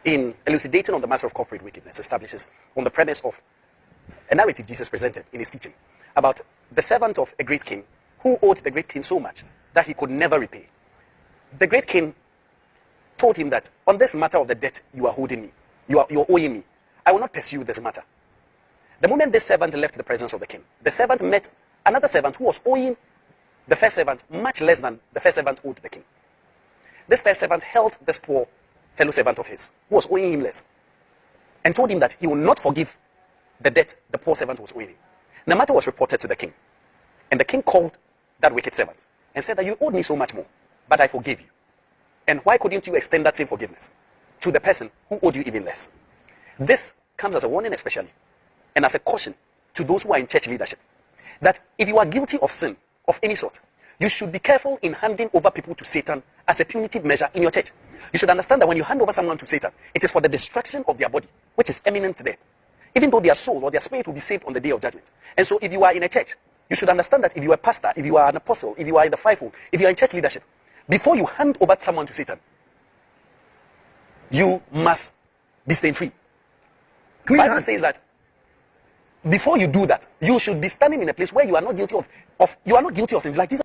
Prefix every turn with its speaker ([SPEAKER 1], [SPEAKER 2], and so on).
[SPEAKER 1] in elucidating on the matter of corporate wickedness, establishes on the premise of a narrative Jesus presented in his teaching about the servant of a great king who owed the great king so much that he could never repay. The great king told him that on this matter of the debt you are holding me, you're owing me, I will not pursue this matter. The moment this servant left the presence of the king, the servant met another servant who was owing the first servant much less than the first servant owed the king. This first servant held this poor fellow servant of his, who was owing him less, and told him that he will not forgive the debt the poor servant was owing him. The matter was reported to the king, and the king called that wicked servant and said that you owed me so much more, but I forgave you. And why couldn't you extend that same forgiveness to the person who owed you even less? This comes as a warning especially, and as a caution to those who are in church leadership, that if you are guilty of sin of any sort, you should be careful in handing over people to Satan as a punitive measure in your church. You should understand that when you hand over someone to Satan, it is for the destruction of their body, which is imminent to death, even though their soul or their spirit will be saved on the day of judgment. And so if you are in a church, you should understand that if you are a pastor, if you are an apostle, if you are in the fivefold, if you are in church leadership, before you hand over someone to Satan, you must be stain free. The Bible says that before you do that, you should be standing in a place where you are not guilty of sin. Like Jesus